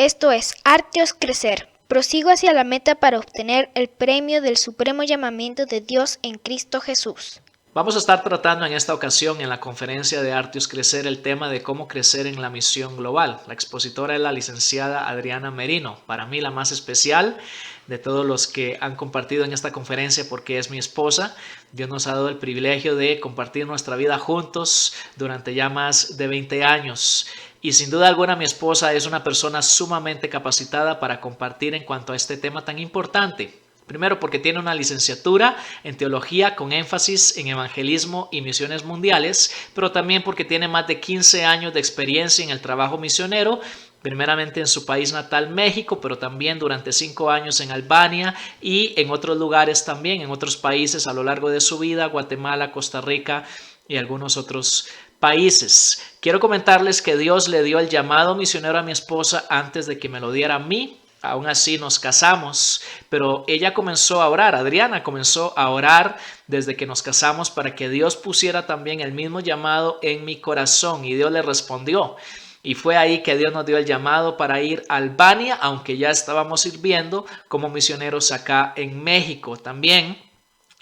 Esto es Arteos Crecer. Prosigo hacia la meta para obtener el premio del supremo llamamiento de Dios en Cristo Jesús. Vamos a estar tratando en esta ocasión en la conferencia de Arteos Crecer el tema de cómo crecer en la misión global. La expositora es la licenciada Adriana Merino, para mí la más especial de todos los que han compartido en esta conferencia porque es mi esposa. Dios nos ha dado el privilegio de compartir nuestra vida juntos durante ya más de 20 años. Y sin duda alguna mi esposa es una persona sumamente capacitada para compartir en cuanto a este tema tan importante. Primero porque tiene una licenciatura en teología con énfasis en evangelismo y misiones mundiales, pero también porque tiene más de 15 años de experiencia en el trabajo misionero, primeramente en su país natal México, pero también durante 5 años en Albania y en otros lugares también, en otros países a lo largo de su vida, Guatemala, Costa Rica y algunos otros países. Quiero comentarles que Dios le dio el llamado misionero a mi esposa antes de que me lo diera a mí. Aún así nos casamos, pero ella comenzó a orar, Adriana comenzó a orar desde que nos casamos para que Dios pusiera también el mismo llamado en mi corazón y Dios le respondió. Y fue ahí que Dios nos dio el llamado para ir a Albania, aunque ya estábamos sirviendo como misioneros acá en México también.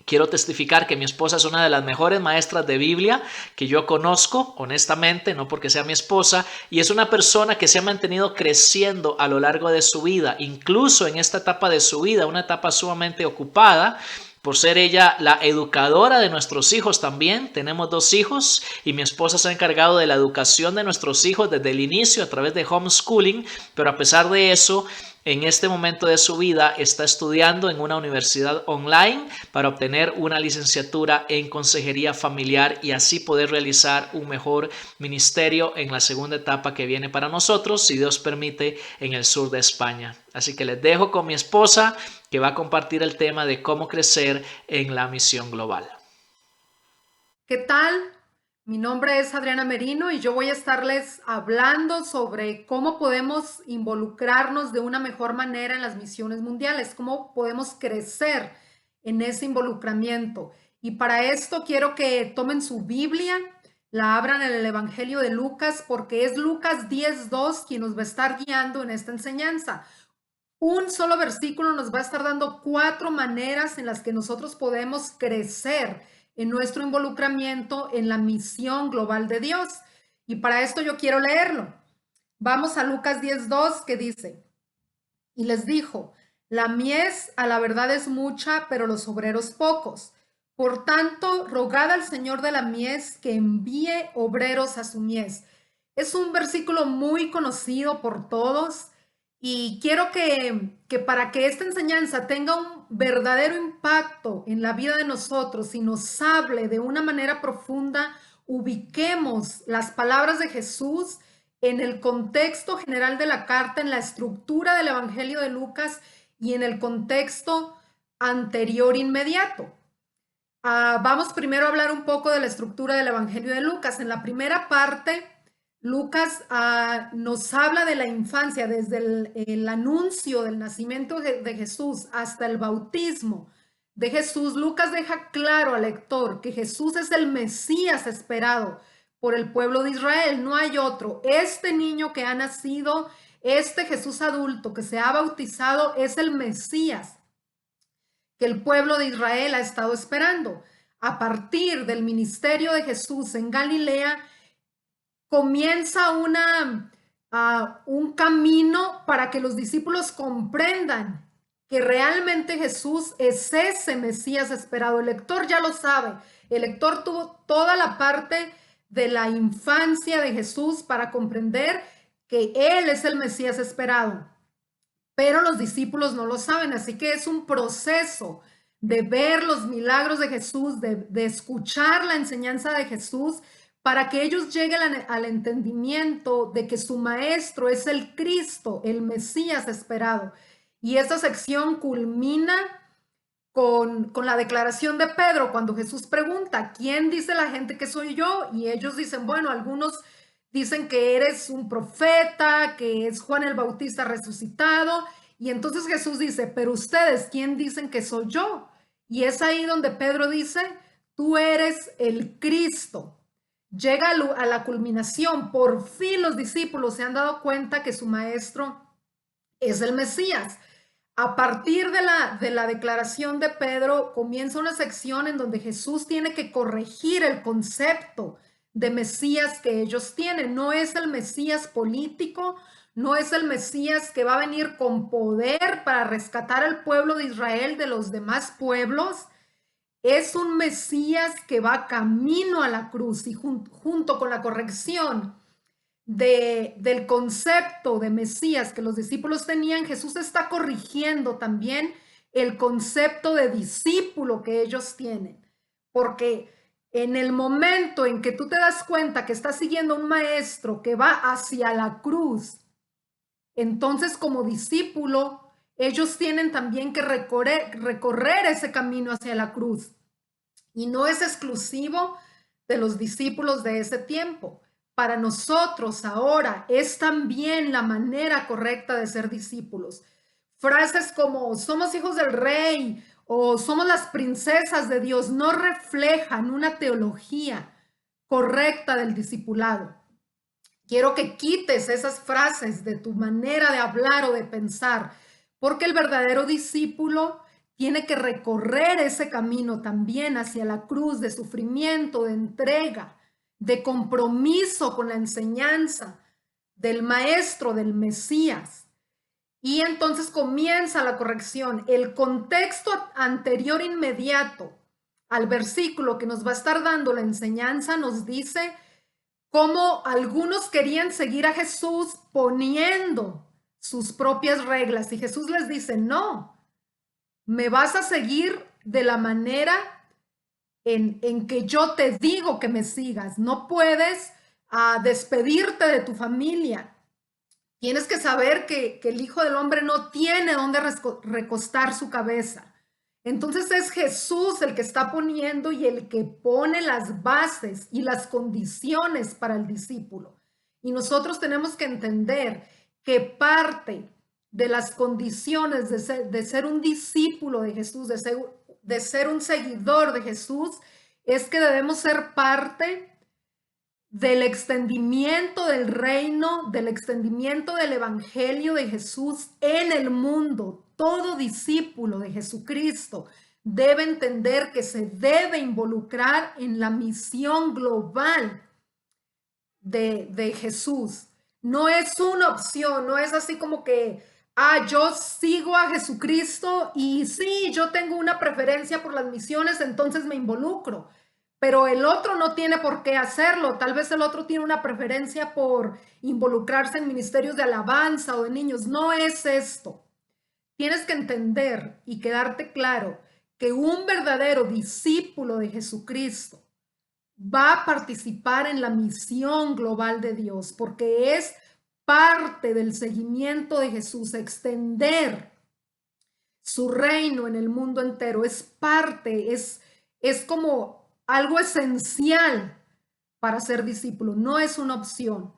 Quiero testificar que mi esposa es una de las mejores maestras de Biblia que yo conozco, honestamente, no porque sea mi esposa, y es una persona que se ha mantenido creciendo a lo largo de su vida, incluso en esta etapa de su vida, una etapa sumamente ocupada, por ser ella la educadora de nuestros hijos también. Tenemos 2 hijos y mi esposa se ha encargado de la educación de nuestros hijos desde el inicio a través de homeschooling, pero a pesar de eso, en este momento de su vida está estudiando en una universidad online para obtener una licenciatura en consejería familiar y así poder realizar un mejor ministerio en la segunda etapa que viene para nosotros, si Dios permite, en el sur de España. Así que les dejo con mi esposa que va a compartir el tema de cómo crecer en la misión global. ¿Qué tal? Mi nombre es Adriana Merino y yo voy a estarles hablando sobre cómo podemos involucrarnos de una mejor manera en las misiones mundiales, cómo podemos crecer en ese involucramiento. Y para esto quiero que tomen su Biblia, la abran en el Evangelio de Lucas, porque es Lucas 10:2 quien nos va a estar guiando en esta enseñanza. Un solo versículo nos va a estar dando 4 maneras en las que nosotros podemos crecer en nuestro involucramiento en la misión global de Dios. Y para esto yo quiero leerlo. Vamos a Lucas 10:2 que dice, y les dijo, la mies a la verdad es mucha, pero los obreros pocos. Por tanto, rogad al Señor de la mies que envíe obreros a su mies. Es un versículo muy conocido por todos. Y quiero que para que esta enseñanza tenga un verdadero impacto en la vida de nosotros y nos hable de una manera profunda, ubiquemos las palabras de Jesús en el contexto general de la carta, en la estructura del Evangelio de Lucas y en el contexto anterior inmediato. Vamos primero a hablar un poco de la estructura del Evangelio de Lucas. En la primera parte, Lucas nos habla de la infancia, desde el anuncio del nacimiento de Jesús hasta el bautismo de Jesús. Lucas deja claro al lector que Jesús es el Mesías esperado por el pueblo de Israel. No hay otro. Este niño que ha nacido, este Jesús adulto que se ha bautizado, es el Mesías que el pueblo de Israel ha estado esperando. A partir del ministerio de Jesús en Galilea, comienza un camino para que los discípulos comprendan que realmente Jesús es ese Mesías esperado. El lector ya lo sabe. El lector tuvo toda la parte de la infancia de Jesús para comprender que Él es el Mesías esperado. Pero los discípulos no lo saben, así que es un proceso de ver los milagros de Jesús, de escuchar la enseñanza de Jesús, para que ellos lleguen al entendimiento de que su maestro es el Cristo, el Mesías esperado. Y esta sección culmina con la declaración de Pedro, cuando Jesús pregunta, ¿quién dice la gente que soy yo? Y ellos dicen, bueno, algunos dicen que eres un profeta, que es Juan el Bautista resucitado. Y entonces Jesús dice, pero ustedes, ¿quién dicen que soy yo? Y es ahí donde Pedro dice, tú eres el Cristo. Llega a la culminación. Por fin los discípulos se han dado cuenta que su maestro es el Mesías. A partir de la declaración de Pedro, comienza una sección en donde Jesús tiene que corregir el concepto de Mesías que ellos tienen. No es el Mesías político, no es el Mesías que va a venir con poder para rescatar al pueblo de Israel de los demás pueblos. Es un Mesías que va camino a la cruz, y junto con la corrección del concepto de Mesías que los discípulos tenían, Jesús está corrigiendo también el concepto de discípulo que ellos tienen. Porque en el momento en que tú te das cuenta que estás siguiendo a un maestro que va hacia la cruz, entonces como discípulo, ellos tienen también que recorrer ese camino hacia la cruz. Y no es exclusivo de los discípulos de ese tiempo. Para nosotros ahora es también la manera correcta de ser discípulos. Frases como somos hijos del rey o somos las princesas de Dios no reflejan una teología correcta del discipulado. Quiero que quites esas frases de tu manera de hablar o de pensar, porque el verdadero discípulo tiene que recorrer ese camino también hacia la cruz de sufrimiento, de entrega, de compromiso con la enseñanza del maestro, del Mesías. Y entonces comienza la corrección. El contexto anterior inmediato al versículo que nos va a estar dando la enseñanza nos dice cómo algunos querían seguir a Jesús poniendo sus propias reglas. Y Jesús les dice, no, me vas a seguir de la manera en que yo te digo que me sigas. No puedes despedirte de tu familia. Tienes que saber que el Hijo del Hombre no tiene dónde recostar su cabeza. Entonces es Jesús el que está poniendo y el que pone las bases y las condiciones para el discípulo. Y nosotros tenemos que entender que parte de las condiciones de ser un discípulo de Jesús, de ser un seguidor de Jesús, es que debemos ser parte del extendimiento del reino, del extendimiento del evangelio de Jesús en el mundo. Todo discípulo de Jesucristo debe entender que se debe involucrar en la misión global de Jesús. No es una opción, no es así como que, yo sigo a Jesucristo y sí, yo tengo una preferencia por las misiones, entonces me involucro. Pero el otro no tiene por qué hacerlo. Tal vez el otro tiene una preferencia por involucrarse en ministerios de alabanza o de niños. No es esto. Tienes que entender y quedarte claro que un verdadero discípulo de Jesucristo va a participar en la misión global de Dios, porque es parte del seguimiento de Jesús, extender su reino en el mundo entero. Es parte, es como algo esencial para ser discípulo, no es una opción.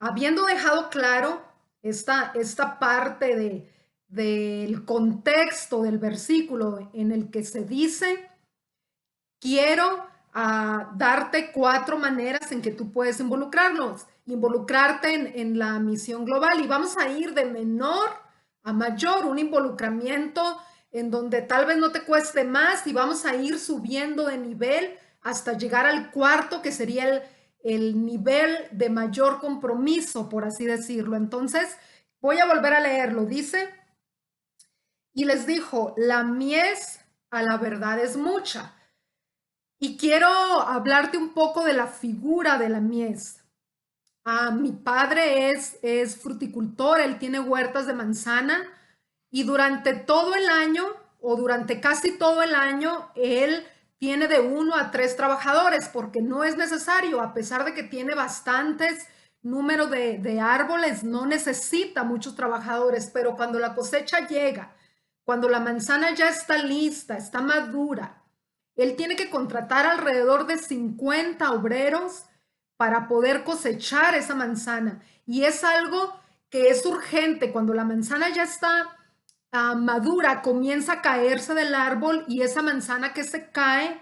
Habiendo dejado claro esta parte del contexto del versículo en el que se dice, quiero darte 4 maneras en que tú puedes involucrarte en la misión global, y vamos a ir de menor a mayor, un involucramiento en donde tal vez no te cueste más, y vamos a ir subiendo de nivel hasta llegar al 4, que sería el nivel de mayor compromiso, por así decirlo. Entonces, voy a volver a leerlo. Dice, y les dijo, la mies a la verdad es mucha. Y quiero hablarte un poco de la figura de la mies. Mi padre es fruticultor, él tiene huertas de manzana, y durante todo el año, o durante casi todo el año, él tiene de 1 a 3 trabajadores, porque no es necesario, a pesar de que tiene bastantes números de árboles, no necesita muchos trabajadores. Pero cuando la cosecha llega, cuando la manzana ya está lista, está madura, él tiene que contratar alrededor de 50 obreros para poder cosechar esa manzana. Y es algo que es urgente. Cuando la manzana ya está madura, comienza a caerse del árbol, y esa manzana que se cae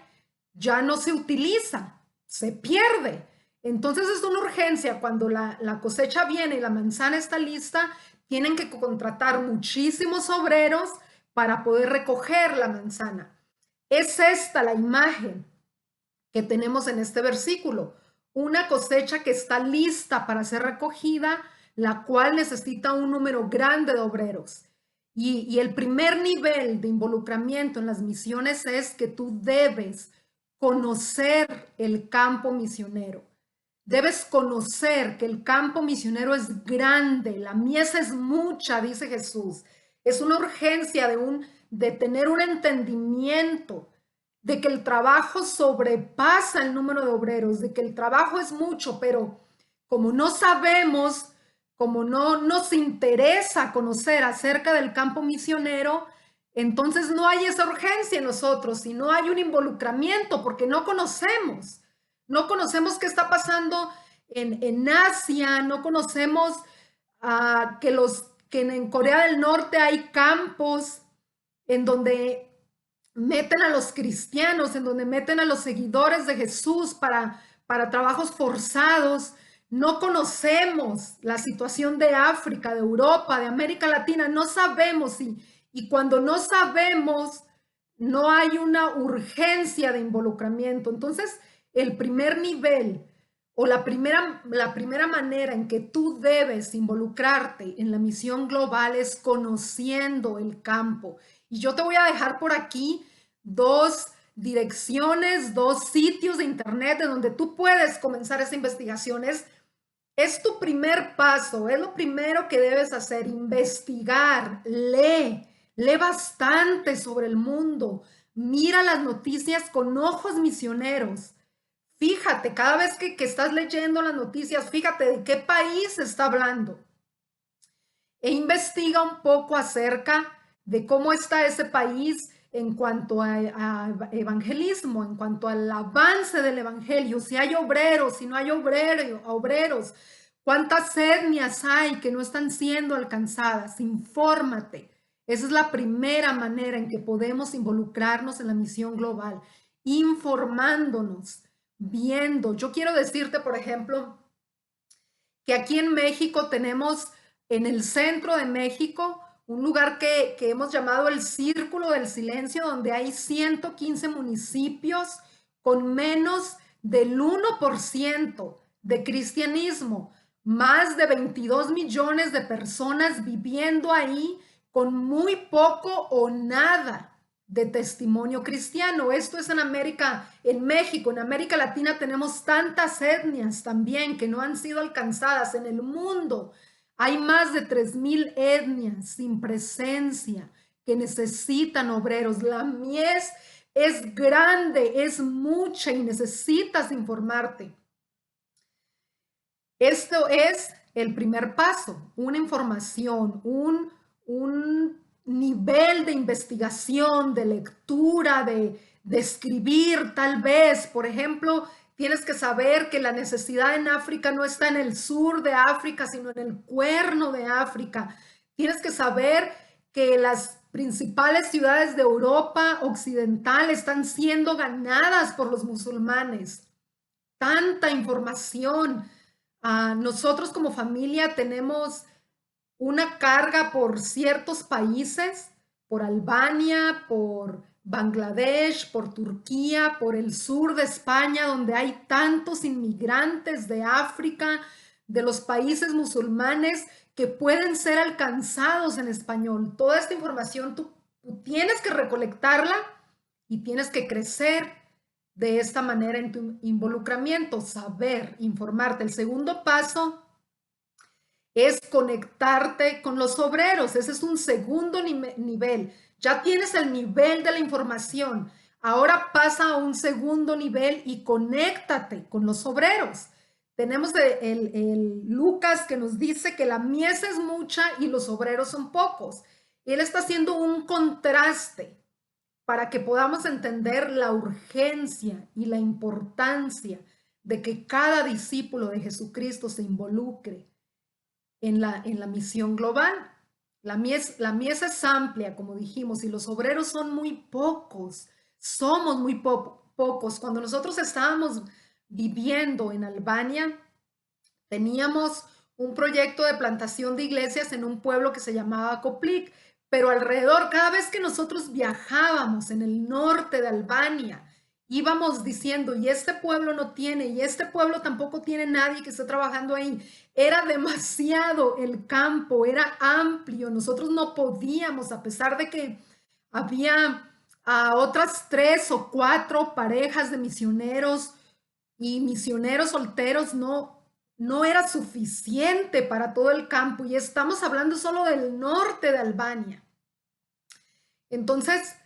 ya no se utiliza, se pierde. Entonces es una urgencia. Cuando la cosecha viene y la manzana está lista, tienen que contratar muchísimos obreros para poder recoger la manzana. Es esta la imagen que tenemos en este versículo. Una cosecha que está lista para ser recogida, la cual necesita un número grande de obreros. Y el primer nivel de involucramiento en las misiones es que tú debes conocer el campo misionero. Debes conocer que el campo misionero es grande, la mies es mucha, dice Jesús. Es una urgencia de tener un entendimiento de que el trabajo sobrepasa el número de obreros, de que el trabajo es mucho, pero como no sabemos, como no nos interesa conocer acerca del campo misionero, entonces no hay esa urgencia en nosotros y no hay un involucramiento porque no conocemos. No conocemos qué está pasando en Asia, no conocemos que en Corea del Norte hay campos en donde meten a los cristianos, en donde meten a los seguidores de Jesús para trabajos forzados. No conocemos la situación de África, de Europa, de América Latina, no sabemos y cuando no sabemos, no hay una urgencia de involucramiento. Entonces, el primer nivel o la primera manera en que tú debes involucrarte en la misión global es conociendo el campo. Y yo te voy a dejar por aquí 2 direcciones, 2 sitios de internet en donde tú puedes comenzar esa investigación. Es tu primer paso, es lo primero que debes hacer, investigar, lee bastante sobre el mundo, mira las noticias con ojos misioneros. Fíjate, cada vez que estás leyendo las noticias, fíjate de qué país se está hablando. E investiga un poco acerca de cómo está ese país en cuanto a evangelismo, en cuanto al avance del evangelio, si hay obreros, si no hay obreros, cuántas etnias hay que no están siendo alcanzadas. Infórmate. Esa es la primera manera en que podemos involucrarnos en la misión global, informándonos, viendo. Yo quiero decirte, por ejemplo, que aquí en México tenemos en el centro de México un lugar que hemos llamado el Círculo del Silencio, donde hay 115 municipios con menos del 1% de cristianismo, más de 22 millones de personas viviendo ahí con muy poco o nada de testimonio cristiano. Esto es en México, en América Latina tenemos tantas etnias también que no han sido alcanzadas. En el mundo hay más de 3,000 etnias sin presencia que necesitan obreros. La mies es grande, es mucha y necesitas informarte. Esto es el primer paso, una información, un nivel de investigación, de lectura, de escribir tal vez. Por ejemplo, tienes que saber que la necesidad en África no está en el sur de África, sino en el cuerno de África. Tienes que saber que las principales ciudades de Europa occidental están siendo ganadas por los musulmanes. Tanta información. Nosotros como familia tenemos una carga por ciertos países, por Albania, por Bangladesh, por Turquía, por el sur de España, donde hay tantos inmigrantes de África, de los países musulmanes que pueden ser alcanzados en español. Toda esta información tú tienes que recolectarla y tienes que crecer de esta manera en tu involucramiento, saber, informarte. El segundo paso es conectarte con los obreros. Ese es un segundo nivel. Ya tienes el nivel de la información. Ahora pasa a un segundo nivel y conéctate con los obreros. Tenemos el Lucas que nos dice que la mies es mucha y los obreros son pocos. Él está haciendo un contraste para que podamos entender la urgencia y la importancia de que cada discípulo de Jesucristo se involucre en la misión global. La mies es amplia, como dijimos, y los obreros son muy pocos. Somos muy pocos. Cuando nosotros estábamos viviendo en Albania, teníamos un proyecto de plantación de iglesias en un pueblo que se llamaba Koplik, pero alrededor, cada vez que nosotros viajábamos en el norte de Albania, íbamos diciendo, y este pueblo no tiene, y este pueblo tampoco tiene nadie que esté trabajando ahí. Era demasiado el campo, era amplio, nosotros no podíamos, a pesar de que había otras 3 o 4 parejas de misioneros y misioneros solteros, no era suficiente para todo el campo, y estamos hablando solo del norte de Albania. Entonces,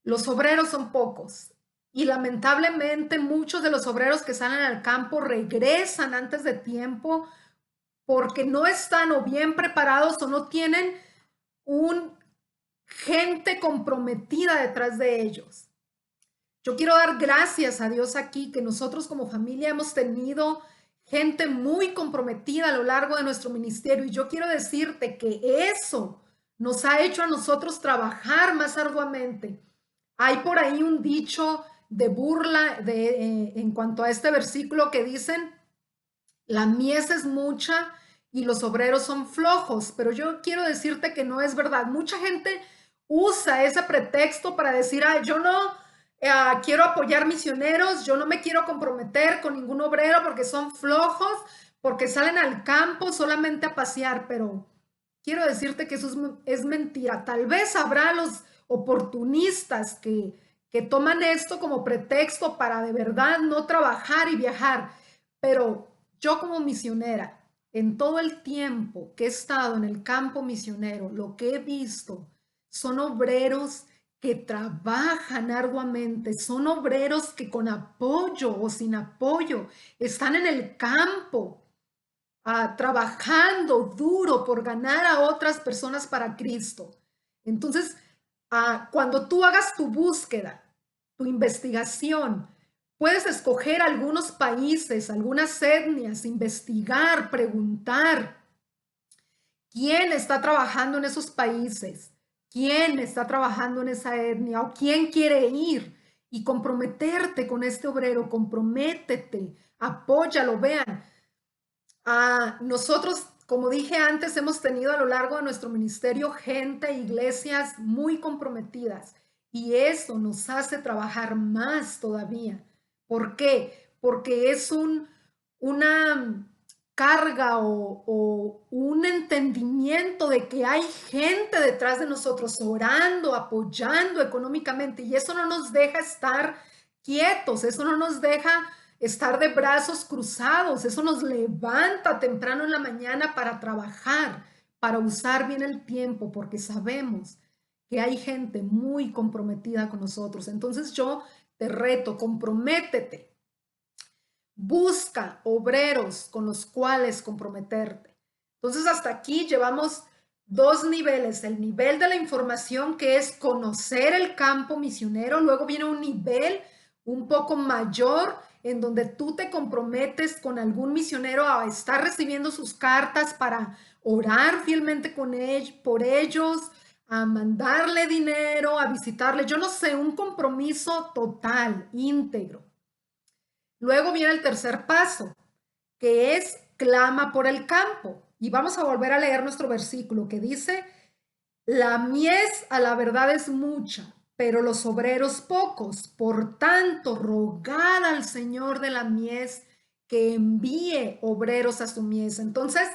los obreros son pocos y lamentablemente muchos de los obreros que salen al campo regresan antes de tiempo porque no están o bien preparados o no tienen gente comprometida detrás de ellos. Yo quiero dar gracias a Dios aquí que nosotros como familia hemos tenido gente muy comprometida a lo largo de nuestro ministerio, y yo quiero decirte que eso nos ha hecho a nosotros trabajar más arduamente. Hay por ahí un dicho de burla en cuanto a este versículo que dicen, la mies es mucha y los obreros son flojos, pero yo quiero decirte que no es verdad. Mucha gente usa ese pretexto para decir, yo no quiero apoyar misioneros, yo no me quiero comprometer con ningún obrero porque son flojos, porque salen al campo solamente a pasear, pero quiero decirte que eso es mentira. Tal vez habrá los oportunistas que toman esto como pretexto para de verdad no trabajar y viajar, pero yo como misionera, en todo el tiempo que he estado en el campo misionero, lo que he visto son obreros que trabajan arduamente, son obreros que con apoyo o sin apoyo están en el campo, trabajando duro por ganar a otras personas para Cristo. Entonces, cuando tú hagas tu búsqueda, tu investigación, puedes escoger algunos países, algunas etnias, investigar, preguntar quién está trabajando en esos países, quién está trabajando en esa etnia o quién quiere ir, y comprometerte con este obrero, comprométete, apóyalo. Vean, nosotros, como dije antes, hemos tenido a lo largo de nuestro ministerio gente, iglesias muy comprometidas, y eso nos hace trabajar más todavía. ¿Por qué? Porque es una carga o un entendimiento de que hay gente detrás de nosotros orando, apoyando económicamente, y eso no nos deja estar quietos, eso no nos deja estar de brazos cruzados, eso nos levanta temprano en la mañana para trabajar, para usar bien el tiempo, porque sabemos que hay gente muy comprometida con nosotros. Entonces yo te reto, comprométete. Busca obreros con los cuales comprometerte. Entonces hasta aquí llevamos 2 niveles. El nivel de la información, que es conocer el campo misionero. Luego viene un nivel un poco mayor en donde tú te comprometes con algún misionero a estar recibiendo sus cartas para orar fielmente por ellos, a mandarle dinero, a visitarle. Yo no sé, un compromiso total, íntegro. Luego viene el tercer paso, que es clama por el campo. Y vamos a volver a leer nuestro versículo que dice, la mies a la verdad es mucha, pero los obreros pocos. Por tanto, rogad al Señor de la mies que envíe obreros a su mies. Entonces,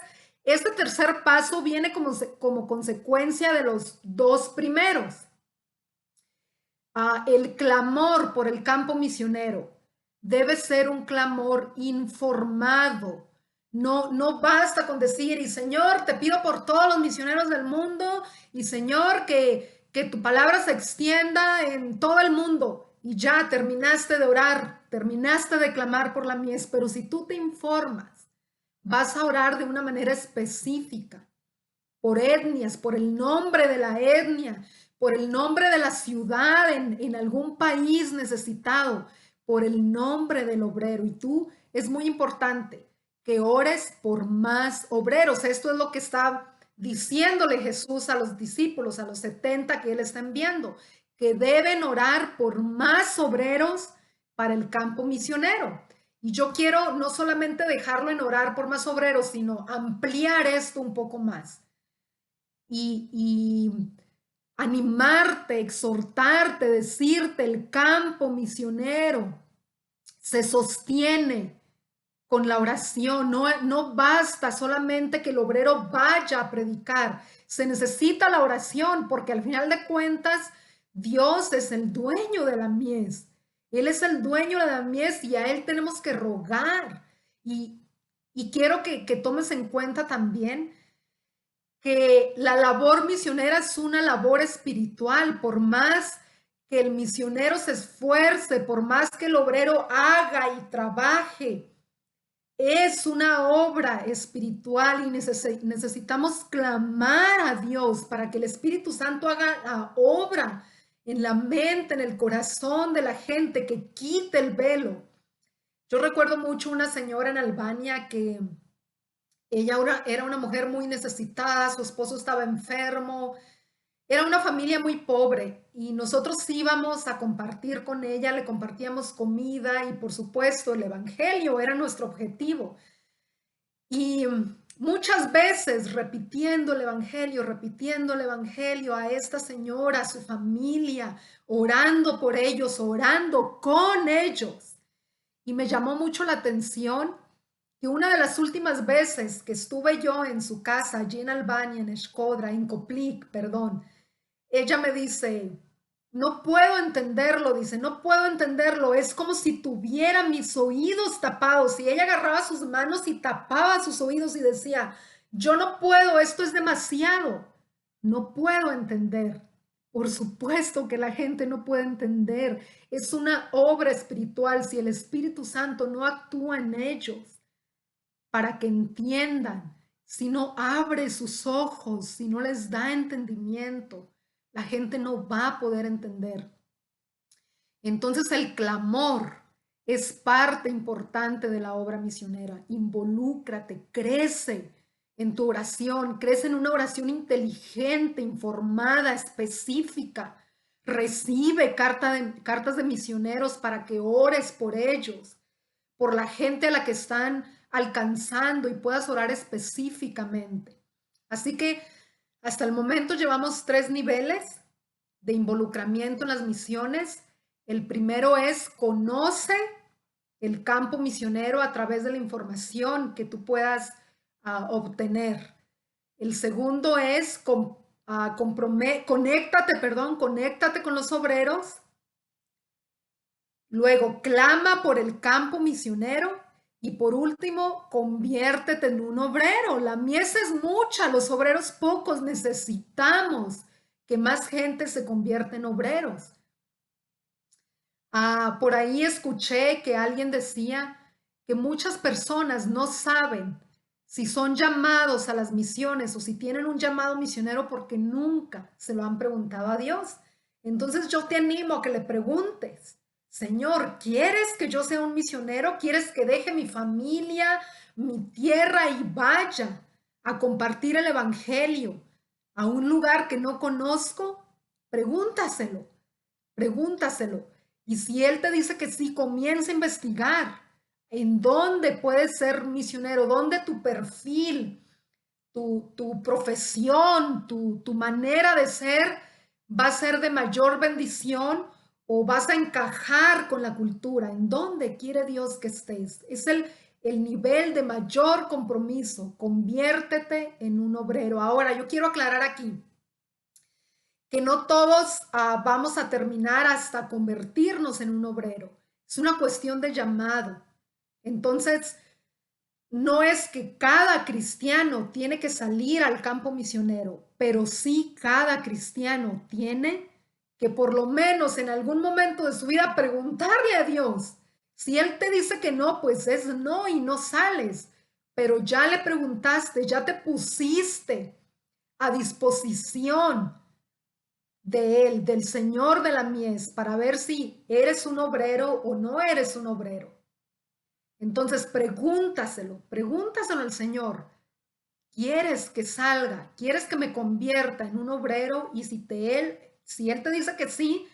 este tercer paso viene como consecuencia de los 2 primeros. El clamor por el campo misionero debe ser un clamor informado. No basta con decir, y Señor, te pido por todos los misioneros del mundo, y Señor, que tu palabra se extienda en todo el mundo, y ya terminaste de orar, terminaste de clamar por la mies. Pero si tú te informas, vas a orar de una manera específica, por etnias, por el nombre de la etnia, por el nombre de la ciudad en algún país necesitado, por el nombre del obrero. Y tú, es muy importante que ores por más obreros. Esto es lo que está diciéndole Jesús a los discípulos, a los 70 que él está enviando, que deben orar por más obreros para el campo misionero. Y yo quiero no solamente dejarlo en orar por más obreros, sino ampliar esto un poco más. Y animarte, exhortarte, decirte, el campo misionero se sostiene con la oración. No basta solamente que el obrero vaya a predicar. Se necesita la oración porque al final de cuentas Dios es el dueño de la mies. Él es el dueño de la mies y a Él tenemos que rogar. Y quiero que tomes en cuenta también que la labor misionera es una labor espiritual. Por más que el misionero se esfuerce, por más que el obrero haga y trabaje, es una obra espiritual y necesitamos clamar a Dios para que el Espíritu Santo haga la obra en la mente, en el corazón de la gente, que quite el velo. Yo recuerdo mucho una señora en Albania que ella era una mujer muy necesitada, su esposo estaba enfermo, era una familia muy pobre y nosotros íbamos a compartir con ella, le compartíamos comida y por supuesto el evangelio era nuestro objetivo. Y muchas veces repitiendo el evangelio a esta señora, a su familia, orando por ellos, orando con ellos. Y me llamó mucho la atención que una de las últimas veces que estuve yo en su casa, allí en Albania, en Shkodra, en Koplik, perdón, ella me dice, no puedo entenderlo, dice, no puedo entenderlo, es como si tuviera mis oídos tapados. Y ella agarraba sus manos y tapaba sus oídos y decía, yo no puedo, esto es demasiado, no puedo entender. Por supuesto que la gente no puede entender, es una obra espiritual. Si el Espíritu Santo no actúa en ellos para que entiendan, si no abre sus ojos, si no les da entendimiento, la gente no va a poder entender. Entonces el clamor es parte importante de la obra misionera. Involúcrate, crece en tu oración, crece en una oración inteligente, informada, específica. Recibe cartas de misioneros para que ores por ellos, por la gente a la que están alcanzando y puedas orar específicamente. Así que hasta el momento llevamos 3 niveles de involucramiento en las misiones. El primero es conoce el campo misionero a través de la información que tú puedas obtener. El segundo es conéctate con los obreros. Luego, clama por el campo misionero. Y por último, conviértete en un obrero. La mies es mucha, los obreros pocos. Necesitamos que más gente se convierta en obreros. Por ahí escuché que alguien decía que muchas personas no saben si son llamados a las misiones o si tienen un llamado misionero porque nunca se lo han preguntado a Dios. Entonces yo te animo a que le preguntes, Señor, ¿quieres que yo sea un misionero? ¿Quieres que deje mi familia, mi tierra y vaya a compartir el evangelio a un lugar que no conozco? Pregúntaselo, pregúntaselo. Y si él te dice que sí, comienza a investigar en dónde puedes ser misionero, dónde tu perfil, tu profesión, tu manera de ser va a ser de mayor bendición o vas a encajar con la cultura, en dónde quiere Dios que estés. Es el nivel de mayor compromiso. Conviértete en un obrero. Ahora, yo quiero aclarar aquí que no todos vamos a terminar hasta convertirnos en un obrero. Es una cuestión de llamado. Entonces, no es que cada cristiano tiene que salir al campo misionero, pero sí cada cristiano tiene que por lo menos en algún momento de su vida preguntarle a Dios. Si Él te dice que no, pues es no y no sales, pero ya le preguntaste, ya te pusiste a disposición de Él, del Señor de la mies, para ver si eres un obrero o no eres un obrero. Entonces pregúntaselo al Señor. ¿Quieres que salga? ¿Quieres que me convierta en un obrero? Y si Él te dice que sí,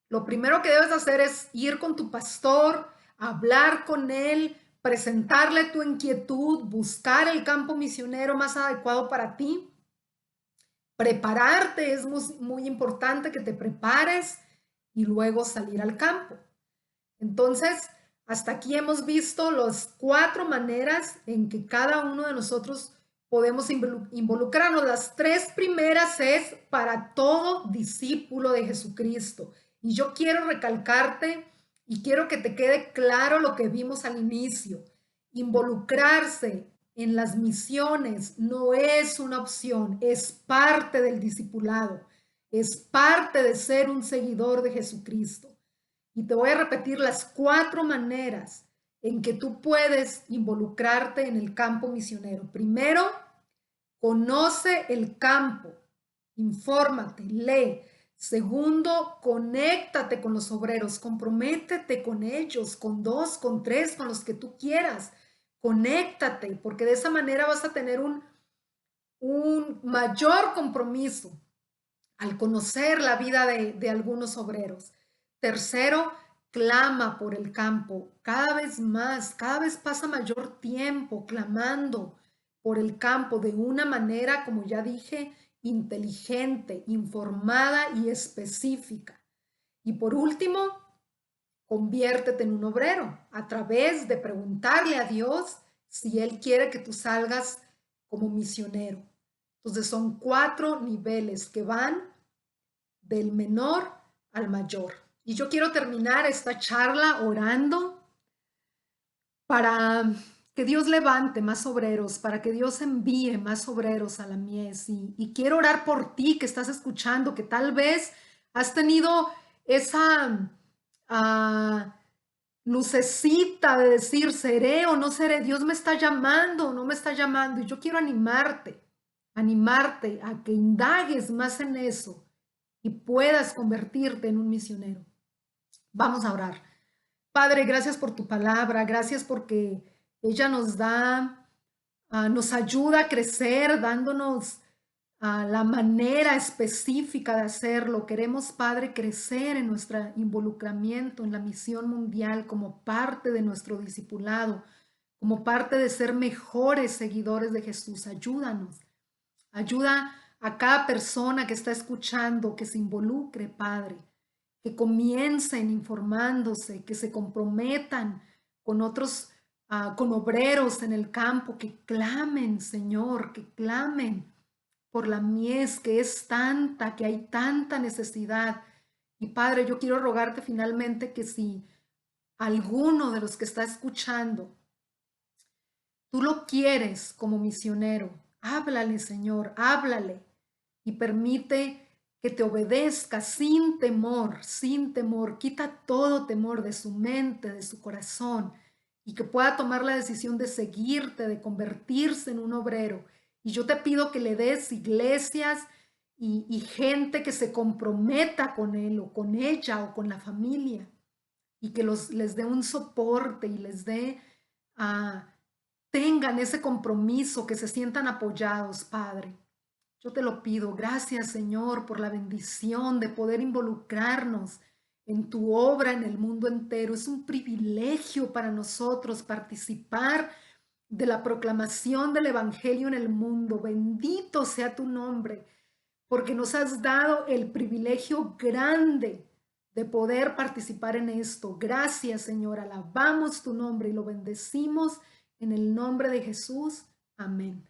lo primero que debes hacer es ir con tu pastor hablar con él, presentarle tu inquietud, buscar el campo misionero más adecuado para ti. Prepararte, es muy importante que te prepares y luego salir al campo. Entonces, hasta aquí hemos visto las 4 maneras en que cada uno de nosotros podemos involucrarnos. Las 3 primeras es para todo discípulo de Jesucristo. Y yo quiero recalcarte y quiero que te quede claro lo que vimos al inicio. Involucrarse en las misiones no es una opción, es parte del discipulado, es parte de ser un seguidor de Jesucristo. Y te voy a repetir las 4 maneras en que tú puedes involucrarte en el campo misionero. Primero, conoce el campo, infórmate, lee. Segundo, conéctate con los obreros, comprométete con ellos, con 2, con 3, con los que tú quieras. Conéctate, porque de esa manera vas a tener un mayor compromiso al conocer la vida de algunos obreros. Tercero, clama por el campo. Cada vez más, cada vez pasa mayor tiempo clamando por el campo de una manera, como ya dije, inteligente, informada y específica. Y por último, conviértete en un obrero a través de preguntarle a Dios si Él quiere que tú salgas como misionero. Entonces son 4 niveles que van del menor al mayor. Y yo quiero terminar esta charla orando para que Dios levante más obreros, para que Dios envíe más obreros a la mies. Y quiero orar por ti que estás escuchando, que tal vez has tenido esa lucecita de decir, ¿seré o no seré? Dios me está llamando o no me está llamando. Y yo quiero animarte a que indagues más en eso y puedas convertirte en un misionero. Vamos a orar. Padre, gracias por tu palabra, gracias porque ella nos da, nos ayuda a crecer, dándonos la manera específica de hacerlo. Queremos, Padre, crecer en nuestro involucramiento en la misión mundial como parte de nuestro discipulado, como parte de ser mejores seguidores de Jesús. Ayúdanos. Ayuda a cada persona que está escuchando, que se involucre, Padre, que comiencen informándose, que se comprometan con otros, con obreros en el campo, que clamen, Señor, que clamen por la mies que es tanta, que hay tanta necesidad. Y Padre, yo quiero rogarte finalmente que si alguno de los que está escuchando, tú lo quieres como misionero, háblale, Señor, háblale y permite que te obedezca sin temor, sin temor. Quita todo temor de su mente, de su corazón y que pueda tomar la decisión de seguirte, de convertirse en un obrero. Y yo te pido que le des iglesias y gente que se comprometa con él o con ella o con la familia y que les dé un soporte y les dé tengan ese compromiso, que se sientan apoyados, Padre. Yo te lo pido. Gracias, Señor, por la bendición de poder involucrarnos en tu obra en el mundo entero. Es un privilegio para nosotros participar de la proclamación del Evangelio en el mundo. Bendito sea tu nombre, porque nos has dado el privilegio grande de poder participar en esto. Gracias, Señor. Alabamos tu nombre y lo bendecimos en el nombre de Jesús. Amén.